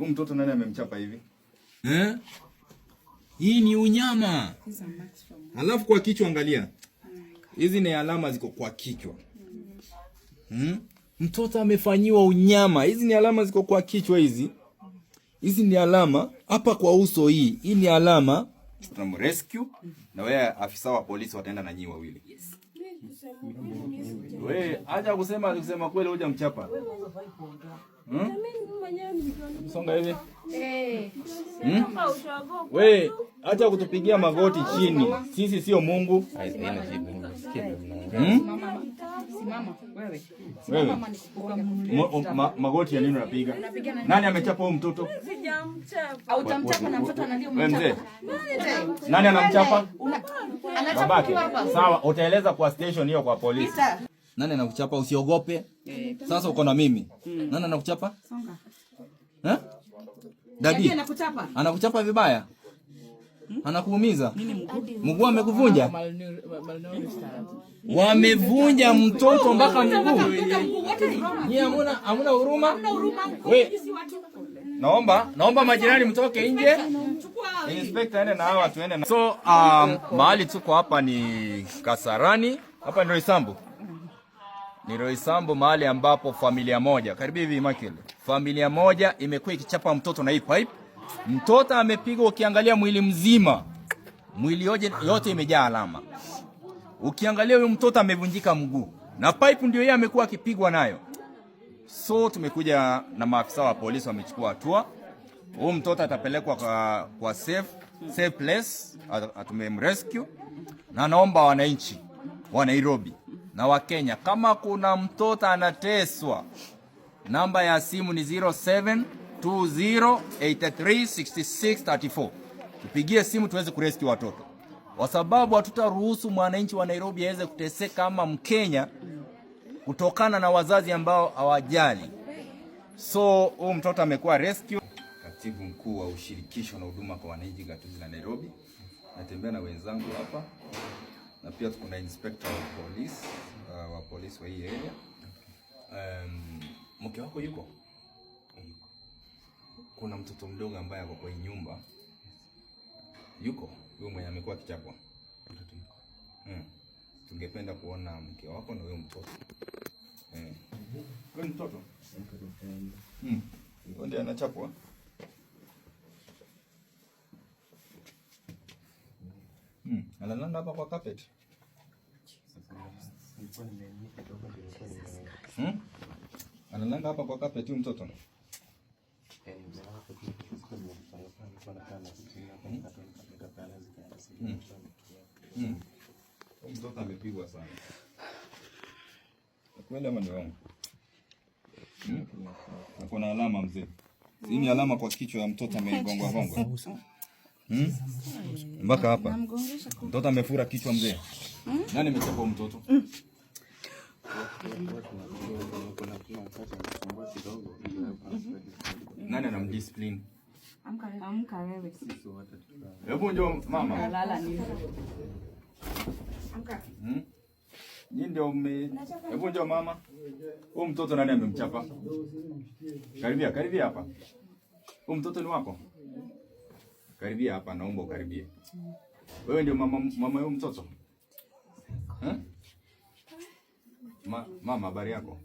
Huyu mtoto nani amemchapa hivi? Hii ni unyama. Alafu kwa kichwa angalia. Hizi ni alama ziko kwa kichwa. Mtoto amefanyiwa unyama. Hizi ni alama ziko kwa kichwa hizi. Hizi ni alama hapa kwa uso hii. Hii ni alama. Tutamrescue na wewe afisa wa polisi wataenda na nyinyi wawili. Yes. Wewe acha kusema kweli hoja mchapa. Songa hivi. Wewe acha kutupigia magoti chini. Sisi sio Mungu. Wewe. Magoti ya nini unapiga? Nani amechapa huyo mtoto? Sijamchapa. Au utamchapa na mtoto analia mzee. Nani anamchapa? Babake. Sawa, utaeleza kwa station hiyo kwa polisi. Nani anakuchapa? Usiogope. Sasa uko na mimi. Nani anakuchapa? Songa. Dadi anakuchapa. Anakuchapa vibaya? Anakuumiza? Mguu amekuvunja? Wamevunja mtoto mpaka mguu. Ni hamuna huruma? Wewe. Naomba majirani mtoke nje. Inspector aende na hawa tuende na. So mahali tuko hapa ni Kasarani. Hapa ni Roysambu. Ni Roysambu, mahali ambapo familia moja, karibu hivi Makele. Familia moja imekuwa ikichapa mtoto na hii pipe. Mtoto amepigwa, ukiangalia mwili mzima. Mwili yote imejaa alama. Ukiangalia huyu mtoto amevunjika mguu. Na pipe ndio yeye amekuwa akipigwa nayo. So tumekuja na maafisa wa polisi wamechukua hatua. Huyu mtoto atapelekwa kwa safe place, tumemrescue. Na naomba wananchi wa Nairobi na wa Kenya, kama kuna mtoto anateswa, namba ya simu ni 0720836634. Tupigie simu tuweze kurescue watoto. Kwa sababu hatutaruhusu mwananchi wa Nairobi aweze kuteseka kama Mkenya kutokana na wazazi ambao hawajali. So huyu mtoto amekuwa rescue. Katibu mkuu wa ushirikisho na huduma kwa wananchi gatuzi la Nairobi. Natembea na wenzangu hapa. Na pia kuna inspector wa polisi wa hii area. Mke wako yuko? Kuna mtoto mdogo ambaye ako kwa nyumba. Yuko? Huyo mwenye amekuwa kichapwa. Tungependa kuona mke wako na huyo mtoto. Wewe mtoto? Ndio anachapwa. Analala hapa kwa carpet. Analala hapa kwa carpet huyo mtoto. Mtoto amepigwa sana. Kweli ama ndio wangu? Kuna alama mzee. Hii ni alama kwa kichwa ya mtoto amegongwa. Mpaka hapa. Mtoto amefura kichwa mzee. Nani amechapa mtoto? Nani anamdiscipline? Amka wewe. Hebu njoo mama. Lala nini? Amka. Ni ndio hebu njoo mama. Huyu mtoto nani amemchapa? Karibia hapa. Huyu mtoto ni wako? Karibia hapa, naomba ukaribie. Wewe ndio mama huyo mtoto? Mama, habari yako?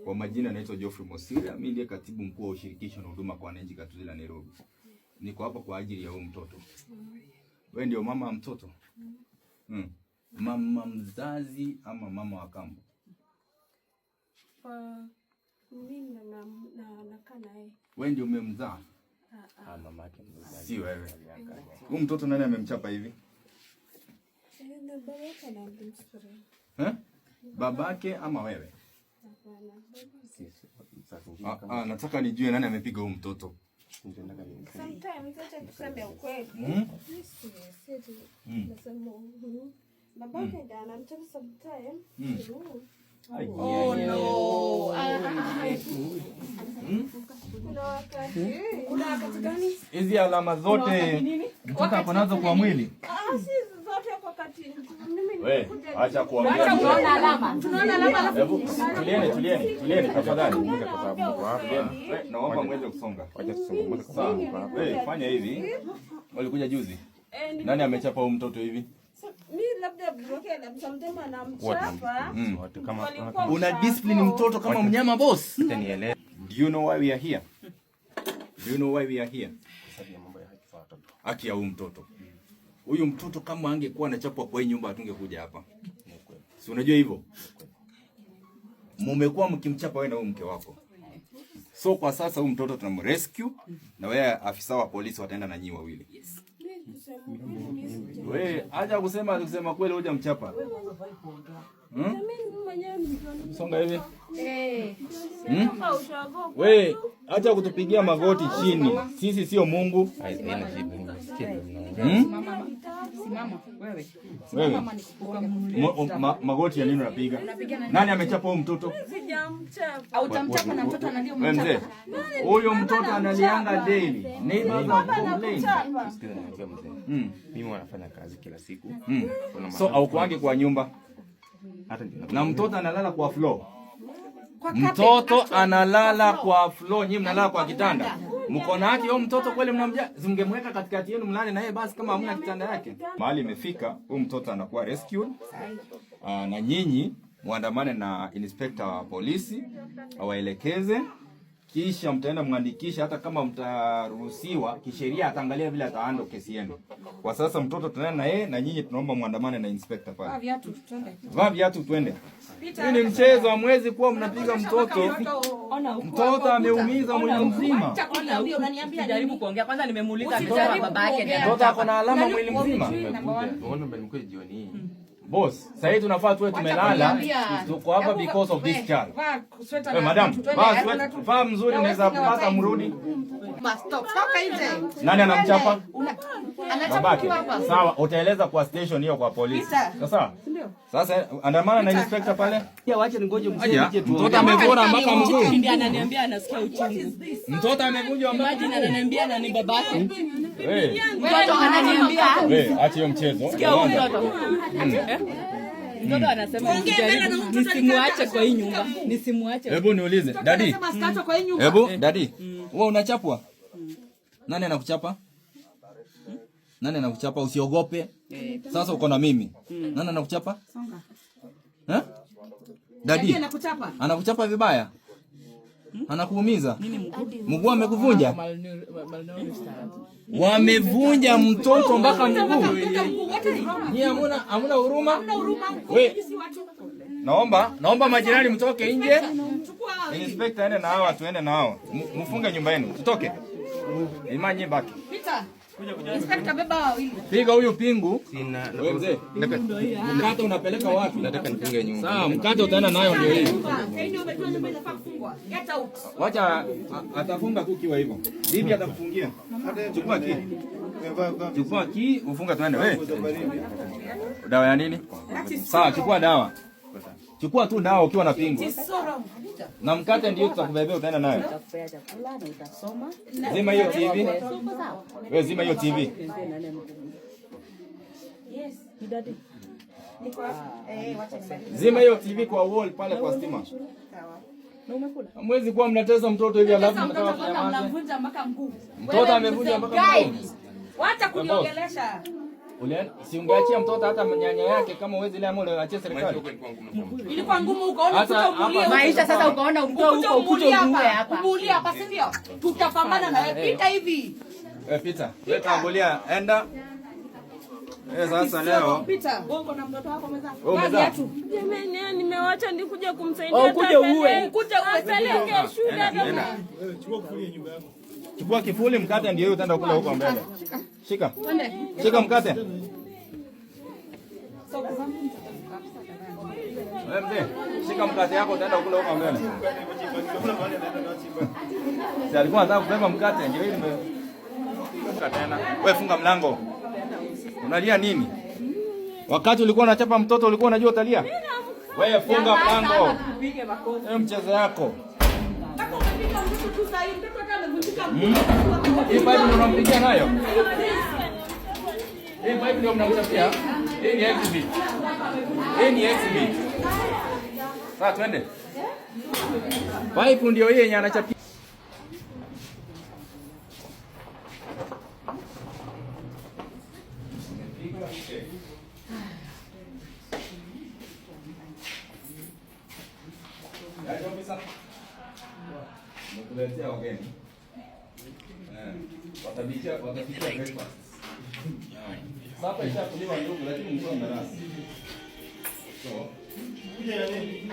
Kwa majina naitwa Geoffrey Mosiria, mimi ndiye katibu mkuu wa ushirikisho na huduma kwa wananchi gatuzi la Nairobi. Niko hapa kwa ajili ya huyo mtoto. Wewe ndio mama wa mtoto? Mama mzazi ama mama wa kambo? Mimi nakaa naye. Wewe ndio umemzaa? Mamake mzazi. Si wewe. Huyu mtoto nani amemchapa hivi? Babake anamdiscipline. Babake ama wewe? Hapana. Nataka nijue nani amepiga huyu mtoto. Sometimes acha tuseme ukweli. Nasema babake ndiye anamchapa sometimes. Oh no. Kuna wakati gani? Hizi alama zote mtoto ako nazo kwa mwili? Si zote kwa wakati. Mimi Wewe acha kuongea. Tunaona alama. Tunaona alama. Hebu tulieni tafadhali. Kwa sababu mko hapa. Naomba mweze kusonga. Acha tusonge sawa. Wewe fanya hivi. Walikuja juzi. Nani amechapa huyu mtoto hivi? Mimi labda broke na sometimes anamchapa. Kama una discipline mtoto kama mnyama boss. Utanielewa. Do you know why we are here? Do you know why we are here? Haki ya huyu mtoto. Huyu mtoto kama angekuwa anachapwa kwa hii nyumba atungekuja hapa. Si unajua hivyo? Mmekuwa mkimchapa wewe na huyu mke wako. So kwa sasa huyu mtoto tunamrescue na wewe afisa wa polisi wataenda na nyinyi wawili. Wewe acha kusema kweli hoja mchapa. Songa hivi. Wewe acha kutupigia magoti chini. Sisi sio Mungu. Simama wewe. Wewe. Magoti ya nini unapiga? Nani amechapa huyo mtoto? Sijamchapa. Au utamchapa na mtoto analia umchapa. Mzee. Huyo mtoto analianga daily. Neighbors are complaining. Mimi wanafanya kazi kila siku. So au kuange kwa nyumba. Na mtoto analala kwa floor. Mtoto analala kwa floor, nyinyi mnalala kwa kitanda. Mkono wake huyo mtoto kweli mnamjia, zingemweka katikati yenu mlale na yeye basi kama hamna kitanda yake. Mahali imefika, huyo mtoto anakuwa rescued. Na nyinyi muandamane na inspector wa polisi awaelekeze, kisha mtaenda mwandikisha. Hata kama mtaruhusiwa kisheria, ataangalia vile atahandle kesi yenu. Kwa sasa mtoto tunaenda na yeye, na nyinyi tunaomba muandamane na inspector pale. Vaa viatu twende. Hii ni mchezo wa mwezi kuwa mnapiga mtoto. Mtoto ameumiza mwili mzima. Unaniambia jaribu kuongea kwanza, nimemuuliza mtoto baba yake. Mtoto ako na alama mwili mzima. Naona mlikuja jioni hii. Boss, sasa tunafaa tuwe tumelala. Tuko hapa because of this child. Hey, madam, vaa mzuri unaweza pata mrudi. Stop. Toka nje. Nani anamchapa? Babake. Sawa, utaeleza kwa station hiyo kwa polisi. Sawa? Ndio. Sasa andamana na inspector pale. Pia waache ningoje mzee. Mtoto amevunja mpaka mguu. Ndiye ananiambia anasikia uchungu. Mtoto amevunja mpaka. Imagine ananiambia na ni babake. Wewe. Mtoto ananiambia. Wewe, acha hiyo mchezo. Mtoto anasema nisimwache kwa hii nyumba. Nisimwache. Hebu niulize, daddy. Hebu daddy. Wewe unachapwa? Nani anakuchapa? Nani anakuchapa? Usiogope. Sasa uko na mimi. Nani anakuchapa? Songa. Daddy anakuchapa. Anakuchapa vibaya? Anakuumiza? Mguu amekuvunja? Wamevunja mtoto mpaka mguu. Ni hamna huruma? Wewe. Naomba majirani mtoke nje. Inspector aende na hao, tuende na hao. Mfunge nyumba yenu. Tutoke. Imanye baki. Pita. Inspector beba wawili. Piga huyu pingu. Sina. Wewe mzee. Mkate unapeleka wapi? Nataka nifunge nyumba. Sawa, mkate utaenda nayo ndio hii. Ndio umetoa nyumba inafaa kufungwa. Get out. Wacha atafunga tu kiwa hivyo. Bibi atakufungia. Chukua kii. Chukua kii, ufunga tuende wewe. Dawa ya nini? Sawa, chukua dawa. Chukua tu dawa ukiwa na pingu. Na mkate ndio tutakubebea utaenda nayo. Zima hiyo TV. Wewe zima hiyo TV. Yes. Didadi. Niko wacha nimalize. Zima hiyo TV kwa wall pale kwa stima. Na umekula? Mwezi kwa mnatesa mtoto hivi alafu mnataka kunyamaza. Mnavunja mpaka mguu. Mtoto amevunja mpaka mguu. Wacha kuniongelesha. Si ungeachia mtoto hata nyanya yake kama uwezi ile amole uachie serikali. Ilikuwa ngumu ukaona kutomulia maisha, sasa ukaona mtoto huko ukuja uwe hapa. Umulia hapa si ndio? Tutapambana na wewe. Pita hivi. Pita. Wewe tangulia enda. Sasa leo Pita. Bongo na mtoto wako meza. Meza. Jamani, nimewacha nikuja kumsaidia Ukuje uwe. Ukuje uwe shule. Chukua kifuli, mkate ndio hiyo utaenda kula huko mbele. Shika. Shika mkate. Wewe mzee, shika mkate yako utaenda kula huko mbele. Sasa alikuwa anataka kubeba mkate ndio ile tena. Wewe funga mlango. Unalia nini? Wakati ulikuwa unachapa mtoto ulikuwa unajua utalia? Wewe funga mlango. Wewe mchezo yako. Hii pipe ndio unampigia nayo? Hii pipe ndio mnamchapia? Hii ni exhibit. Hii ni exhibit. Sasa twende. Pipe ndio hii yenye anachapia. Nakuletea wageni. Watapitia breakfast. Sasa ishakuliwa ndugu, lakini mko na nasi. So, kuja na nini?